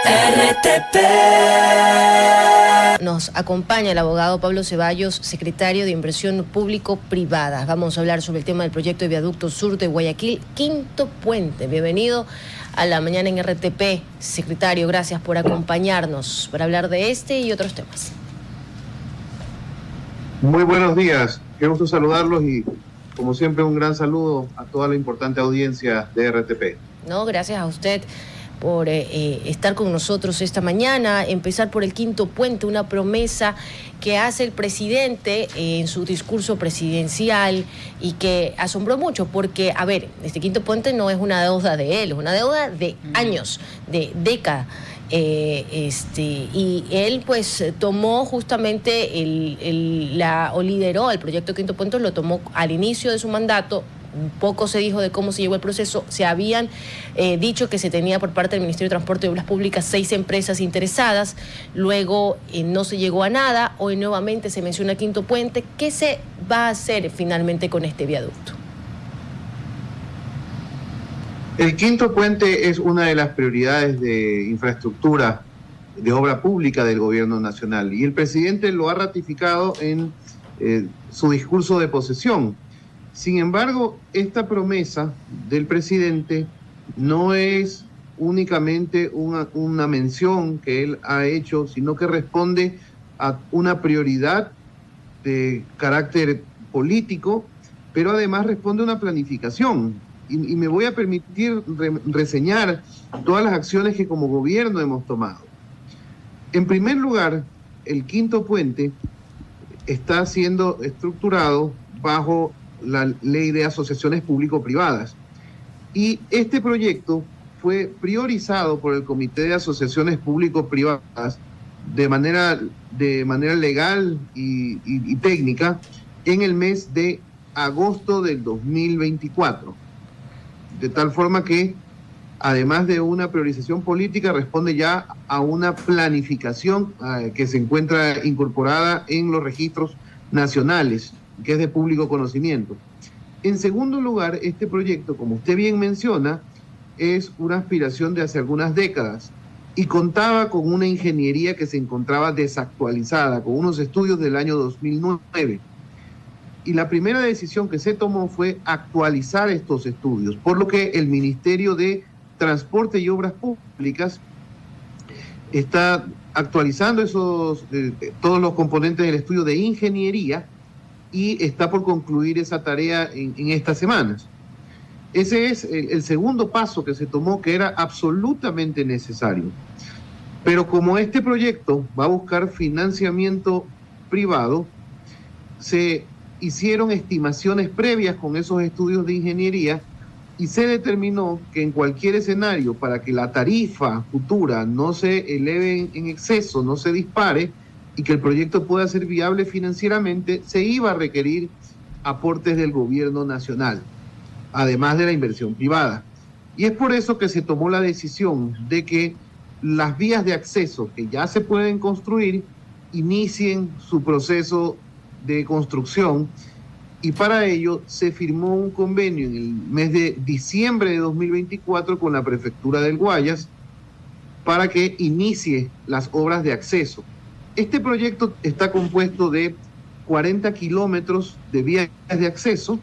RTP. Nos acompaña el abogado Pablo Ceballos, secretario de Inversión Público-Privada. Vamos a hablar sobre el tema del proyecto de viaducto sur de Guayaquil, Quinto Puente. Bienvenido a la mañana en RTP. Secretario, gracias por acompañarnos para hablar de este y otros temas. Muy buenos días, qué gusto saludarlos y como siempre un gran saludo a toda la importante audiencia de RTP. No, gracias a usted por estar con nosotros esta mañana. Empezar por el Quinto Puente, una promesa que hace el presidente en su discurso presidencial y que asombró mucho porque, a ver, este Quinto Puente no es una deuda de él, es una deuda de años, de décadas. Y él pues tomó justamente o lideró el proyecto Quinto Puente, lo tomó al inicio de su mandato. Poco se dijo de cómo se llevó el proceso. Se habían dicho que se tenía por parte del Ministerio de Transporte y Obras Públicas 6 empresas interesadas. Luego no se llegó a nada. Hoy nuevamente se menciona Quinto Puente. ¿Qué se va a hacer finalmente con este viaducto? El Quinto Puente es una de las prioridades de infraestructura de obra pública del gobierno nacional y el presidente lo ha ratificado en su discurso de posesión. Sin embargo, esta promesa del presidente no es únicamente una mención que él ha hecho, sino que responde a una prioridad de carácter político, pero además responde a una planificación. Y me voy a permitir reseñar todas las acciones que como gobierno hemos tomado. En primer lugar, el Quinto Puente está siendo estructurado bajo la ley de asociaciones público-privadas. Y este proyecto fue priorizado por el Comité de Asociaciones Público-Privadas de manera legal y técnica en el mes de agosto del 2024. De tal forma que, además de una priorización política, responde ya a una planificación que se encuentra incorporada en los registros nacionales, que es de público conocimiento. En segundo lugar, este proyecto, como usted bien menciona, es una aspiración de hace algunas décadas y contaba con una ingeniería que se encontraba desactualizada, con unos estudios del año 2009. Y la primera decisión que se tomó fue actualizar estos estudios, por lo que el Ministerio de Transporte y Obras Públicas está actualizando todos los componentes del estudio de ingeniería y está por concluir esa tarea en estas semanas. Ese es el segundo paso que se tomó, que era absolutamente necesario. Pero como este proyecto va a buscar financiamiento privado, se hicieron estimaciones previas con esos estudios de ingeniería y se determinó que en cualquier escenario, para que la tarifa futura no se eleve en exceso, no se dispare y que el proyecto pueda ser viable financieramente, se iba a requerir aportes del gobierno nacional, además de la inversión privada. Y es por eso que se tomó la decisión de que las vías de acceso que ya se pueden construir inicien su proceso de construcción, y para ello se firmó un convenio en el mes de diciembre de 2024 con la Prefectura del Guayas para que inicie las obras de acceso. Este proyecto está compuesto de 40 kilómetros de vías de acceso,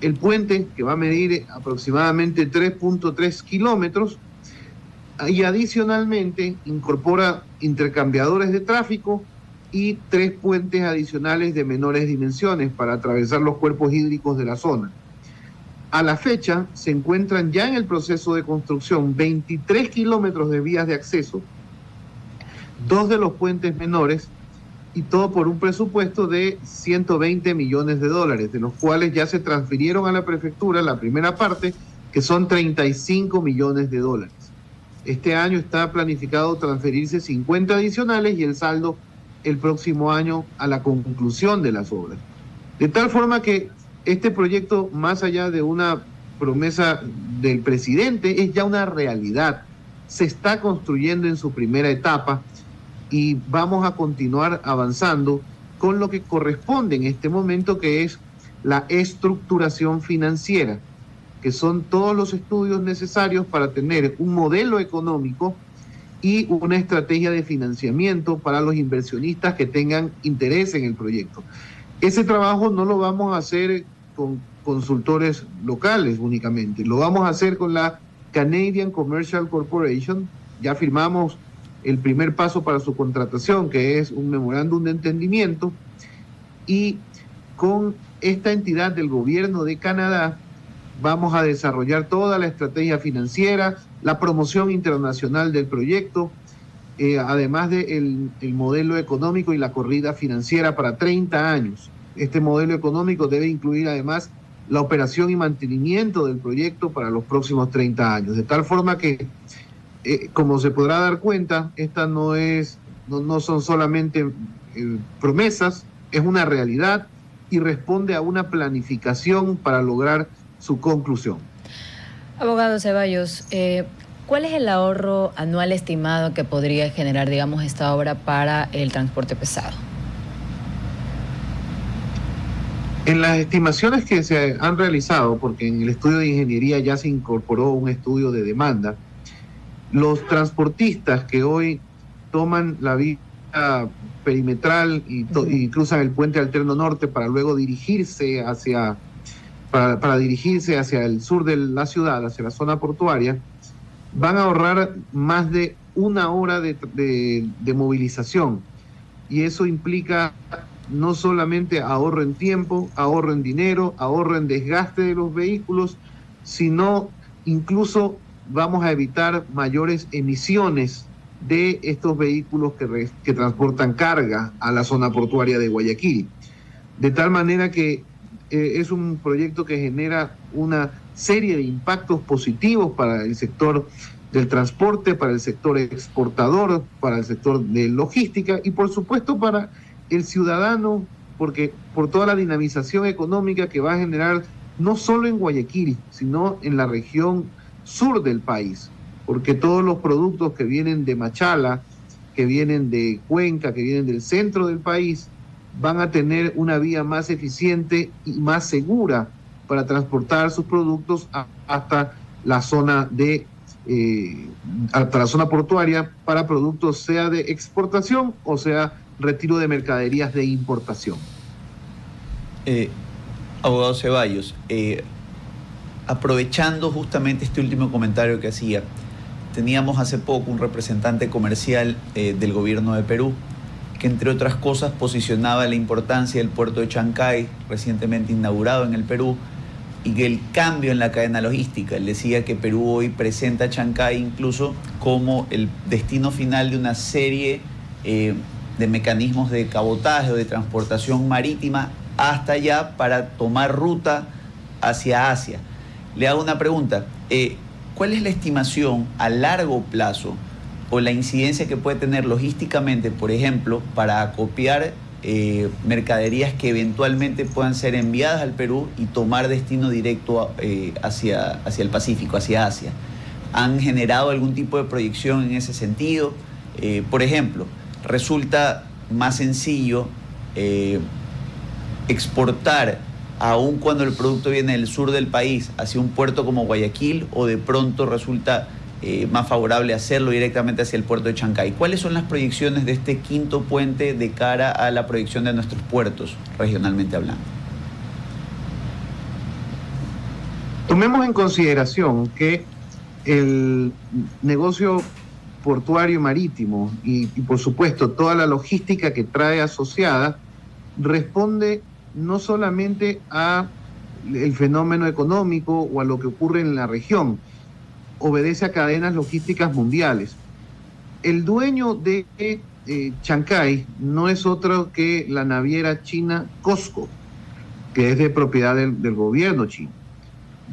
el puente que va a medir aproximadamente 3.3 kilómetros y adicionalmente incorpora intercambiadores de tráfico y 3 puentes adicionales de menores dimensiones para atravesar los cuerpos hídricos de la zona. A la fecha se encuentran ya en el proceso de construcción 23 kilómetros de vías de acceso, 2 de los puentes menores, y todo por un presupuesto de 120 millones de dólares, de los cuales ya se transfirieron a la prefectura la primera parte, que son 35 millones de dólares. Este año está planificado transferirse 50 adicionales y el saldo el próximo año a la conclusión de las obras. De tal forma que este proyecto, más allá de una promesa del presidente, es ya una realidad. Se está construyendo en su primera etapa y vamos a continuar avanzando con lo que corresponde en este momento, que es la estructuración financiera, que son todos los estudios necesarios para tener un modelo económico y una estrategia de financiamiento para los inversionistas que tengan interés en el proyecto. Ese trabajo no lo vamos a hacer con consultores locales únicamente, lo vamos a hacer con la Canadian Commercial Corporation. Ya firmamos el primer paso para su contratación, que es un memorándum de entendimiento, y con esta entidad del gobierno de Canadá vamos a desarrollar toda la estrategia financiera, la promoción internacional del proyecto, además del modelo económico y la corrida financiera para 30 años. Este modelo económico debe incluir además la operación y mantenimiento del proyecto para los próximos 30 años, de tal forma que, como se podrá dar cuenta, esta no son solamente promesas, es una realidad y responde a una planificación para lograr su conclusión. Abogado Ceballos, ¿cuál es el ahorro anual estimado que podría generar, digamos, esta obra para el transporte pesado? En las estimaciones que se han realizado, porque en el estudio de ingeniería ya se incorporó un estudio de demanda, los transportistas que hoy toman la vía perimetral y cruzan el puente alterno norte para luego dirigirse para dirigirse hacia el sur de la ciudad, hacia la zona portuaria, van a ahorrar más de una hora de movilización. Y eso implica no solamente ahorro en tiempo, ahorro en dinero, ahorro en desgaste de los vehículos, sino incluso vamos a evitar mayores emisiones de estos vehículos que transportan carga a la zona portuaria de Guayaquil. De tal manera que es un proyecto que genera una serie de impactos positivos para el sector del transporte, para el sector exportador, para el sector de logística y por supuesto para el ciudadano, porque por toda la dinamización económica que va a generar no solo en Guayaquil, sino en la región sur del país, porque todos los productos que vienen de Machala, que vienen de Cuenca, que vienen del centro del país, van a tener una vía más eficiente y más segura para transportar sus productos hasta la zona hasta la zona portuaria para productos sea de exportación o sea retiro de mercaderías de importación. Abogado Ceballos, aprovechando justamente este último comentario que hacía, teníamos hace poco un representante comercial del gobierno de Perú que entre otras cosas posicionaba la importancia del puerto de Chancay, recientemente inaugurado en el Perú, y que el cambio en la cadena logística. Él decía que Perú hoy presenta a Chancay incluso como el destino final de una serie de mecanismos de cabotaje o de transportación marítima hasta allá para tomar ruta hacia Asia. Le hago una pregunta, ¿cuál es la estimación a largo plazo o la incidencia que puede tener logísticamente, por ejemplo, para acopiar mercaderías que eventualmente puedan ser enviadas al Perú y tomar destino directo hacia el Pacífico, hacia Asia? ¿Han generado algún tipo de proyección en ese sentido? Por ejemplo, ¿resulta más sencillo exportar aun cuando el producto viene del sur del país hacia un puerto como Guayaquil, o de pronto resulta más favorable hacerlo directamente hacia el puerto de Chancay? ¿Cuáles son las proyecciones de este quinto puente de cara a la proyección de nuestros puertos, regionalmente hablando? Tomemos en consideración que el negocio portuario marítimo y por supuesto toda la logística que trae asociada responde no solamente a el fenómeno económico o a lo que ocurre en la región, obedece a cadenas logísticas mundiales. El dueño de Chancay no es otro que la naviera china COSCO, que es de propiedad del gobierno chino.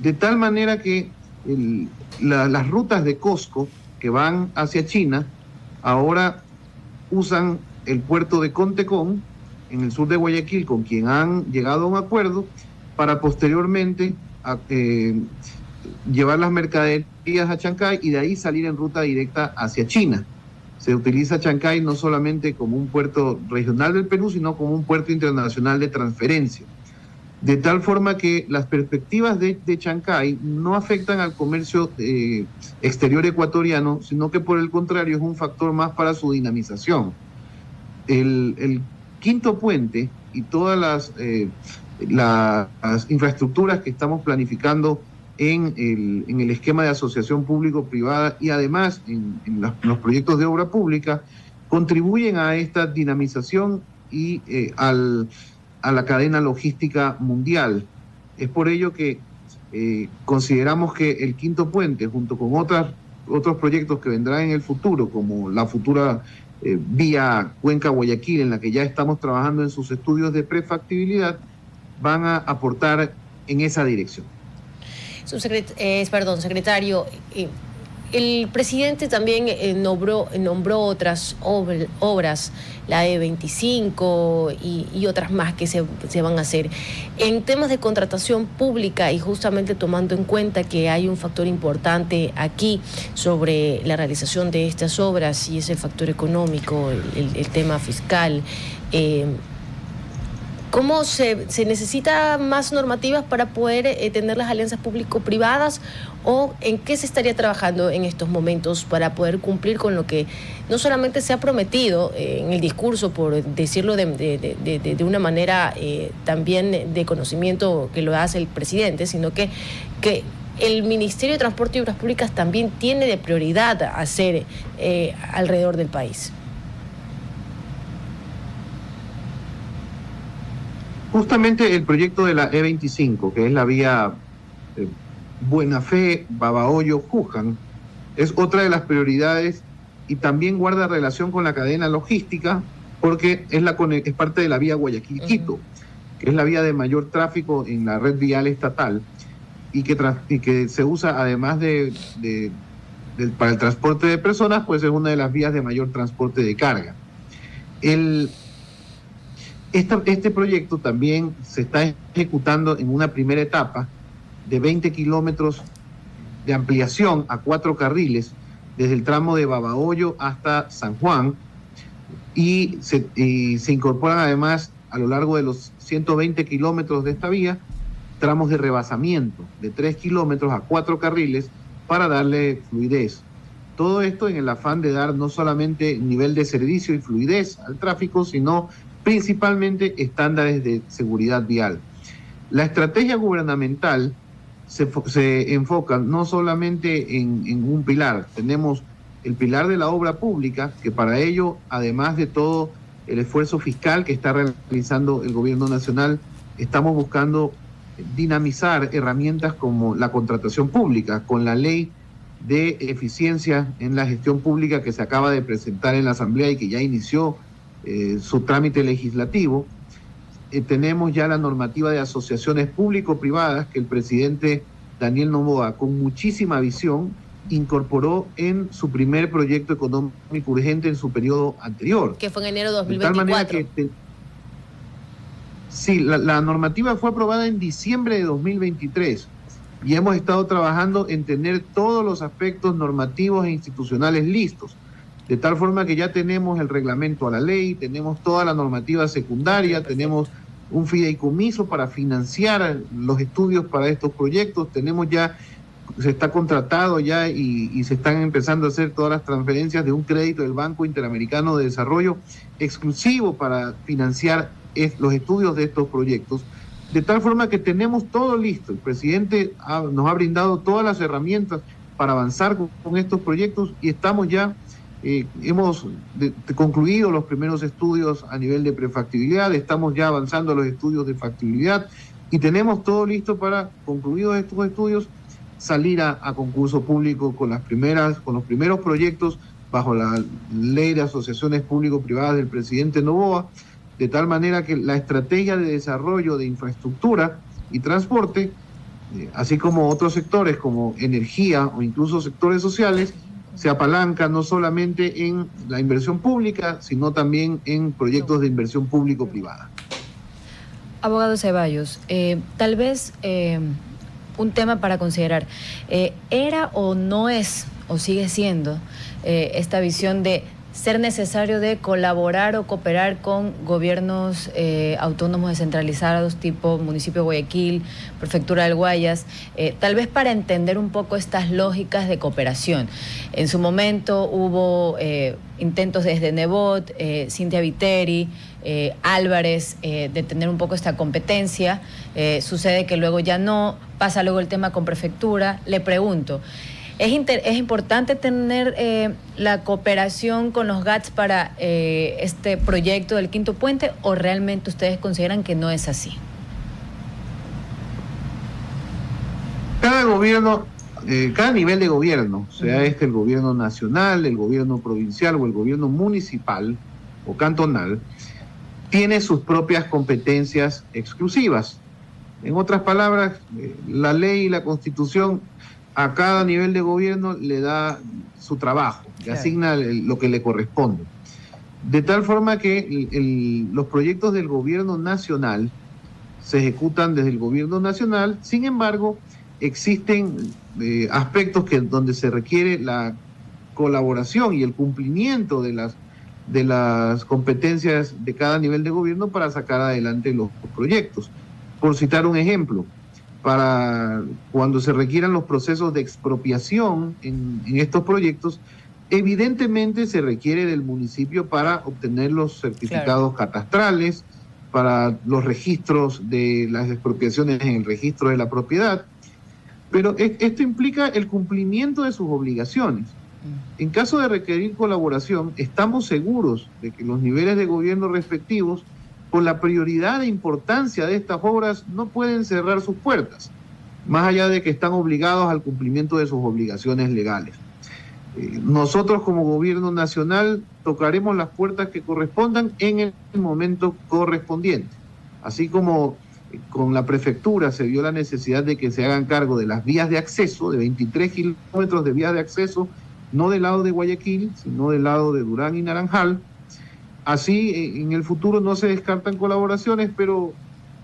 De tal manera que las rutas de COSCO que van hacia China ahora usan el puerto de Contecón en el sur de Guayaquil, con quien han llegado a un acuerdo para posteriormente llevar las mercaderías a Chancay y de ahí salir en ruta directa hacia China. Se utiliza Chancay no solamente como un puerto regional del Perú, sino como un puerto internacional de transferencia. de tal forma que las perspectivas de Chancay no afectan al comercio exterior ecuatoriano, sino que por el contrario es un factor más para su dinamización. El quinto puente y todas las infraestructuras que estamos planificando en el esquema de asociación público-privada y además en los proyectos de obra pública contribuyen a esta dinamización y a la cadena logística mundial. Es por ello que consideramos que el quinto puente, junto con otros proyectos que vendrán en el futuro, como la futura vía Cuenca-Guayaquil, en la que ya estamos trabajando en sus estudios de prefactibilidad, van a aportar en esa dirección. Secretario, el presidente también nombró otras obras, la E25 y otras más que se van a hacer. En temas de contratación pública y justamente tomando en cuenta que hay un factor importante aquí sobre la realización de estas obras y ese factor económico, el tema fiscal, ¿cómo se necesita más normativas para poder tener las alianzas público-privadas o en qué se estaría trabajando en estos momentos para poder cumplir con lo que no solamente se ha prometido en el discurso, por decirlo de una manera también de conocimiento que lo hace el presidente, sino que el Ministerio de Transporte y Obras Públicas también tiene de prioridad hacer alrededor del país? Justamente el proyecto de la E25, que es la vía Buena Fe, Babahoyo, Juján, es otra de las prioridades y también guarda relación con la cadena logística porque es parte de la vía Guayaquil-Quito, que es la vía de mayor tráfico en la red vial estatal y que se usa además para el transporte de personas, pues es una de las vías de mayor transporte de carga. Este proyecto también se está ejecutando en una primera etapa de 20 kilómetros de ampliación a 4 carriles desde el tramo de Babahoyo hasta San Juan y se incorporan además a lo largo de los 120 kilómetros de esta vía tramos de rebasamiento de 3 kilómetros a 4 carriles para darle fluidez. Todo esto en el afán de dar no solamente nivel de servicio y fluidez al tráfico, sino principalmente estándares de seguridad vial. La estrategia gubernamental se enfoca no solamente en un pilar. Tenemos el pilar de la obra pública, que para ello, además de todo el esfuerzo fiscal que está realizando el gobierno nacional, estamos buscando dinamizar herramientas como la contratación pública, con la ley de eficiencia en la gestión pública que se acaba de presentar en la Asamblea y que ya inició su trámite legislativo. Tenemos ya la normativa de asociaciones público-privadas que el presidente Daniel Noboa, con muchísima visión, incorporó en su primer proyecto económico urgente en su periodo anterior. Que fue en enero de 2024. De tal manera que sí, la normativa fue aprobada en diciembre de 2023 y hemos estado trabajando en tener todos los aspectos normativos e institucionales listos. De tal forma que ya tenemos el reglamento a la ley, tenemos toda la normativa secundaria, tenemos un fideicomiso para financiar los estudios para estos proyectos, se está contratado ya y se están empezando a hacer todas las transferencias de un crédito del Banco Interamericano de Desarrollo exclusivo para financiar los estudios de estos proyectos. De tal forma que tenemos todo listo. El presidente nos ha brindado todas las herramientas para avanzar con estos proyectos y estamos ya... hemos concluido los primeros estudios a nivel de prefactibilidad, estamos ya avanzando a los estudios de factibilidad y tenemos todo listo para, concluidos estos estudios, salir a concurso público con los primeros proyectos bajo la ley de asociaciones público-privadas del presidente Noboa, de tal manera que la estrategia de desarrollo de infraestructura y transporte, así como otros sectores como energía o incluso sectores sociales, se apalanca no solamente en la inversión pública, sino también en proyectos de inversión público-privada. Abogado Ceballos, tal vez un tema para considerar, ¿era o no es, o sigue siendo, esta visión de ser necesario de colaborar o cooperar con gobiernos autónomos descentralizados tipo municipio de Guayaquil, prefectura del Guayas, tal vez para entender un poco estas lógicas de cooperación. En su momento hubo intentos desde Nebot, Cintia Viteri, Álvarez, de tener un poco esta competencia. Sucede que luego ya no, pasa luego el tema con prefectura. Le pregunto, ¿es importante tener la cooperación con los GATS para este proyecto del Quinto Puente o realmente ustedes consideran que no es así? Cada gobierno, cada nivel de gobierno, sea el gobierno nacional, el gobierno provincial o el gobierno municipal o cantonal, tiene sus propias competencias exclusivas. En otras palabras, la ley y la Constitución a cada nivel de gobierno le da su trabajo, le asigna lo que le corresponde. De tal forma que los proyectos del gobierno nacional se ejecutan desde el gobierno nacional. Sin embargo, existen aspectos donde se requiere la colaboración y el cumplimiento de las competencias de cada nivel de gobierno para sacar adelante los proyectos. Por citar un ejemplo, para cuando se requieran los procesos de expropiación en estos proyectos, evidentemente se requiere del municipio para obtener los certificados catastrales, para los registros de las expropiaciones en el registro de la propiedad, pero esto implica el cumplimiento de sus obligaciones. En caso de requerir colaboración, estamos seguros de que los niveles de gobierno respectivos, por la prioridad e importancia de estas obras, no pueden cerrar sus puertas, más allá de que están obligados al cumplimiento de sus obligaciones legales. Nosotros como gobierno nacional tocaremos las puertas que correspondan en el momento correspondiente, así como con la prefectura se vio la necesidad de que se hagan cargo de las vías de acceso, de 23 kilómetros de vías de acceso, no del lado de Guayaquil, sino del lado de Durán y Naranjal. Así, en el futuro no se descartan colaboraciones, pero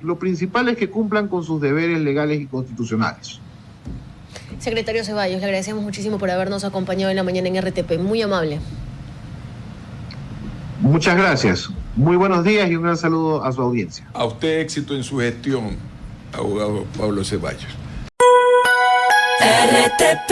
lo principal es que cumplan con sus deberes legales y constitucionales. Secretario Ceballos, le agradecemos muchísimo por habernos acompañado en la mañana en RTP. Muy amable. Muchas gracias. Muy buenos días y un gran saludo a su audiencia. A usted éxito en su gestión, abogado Pablo Ceballos. RTP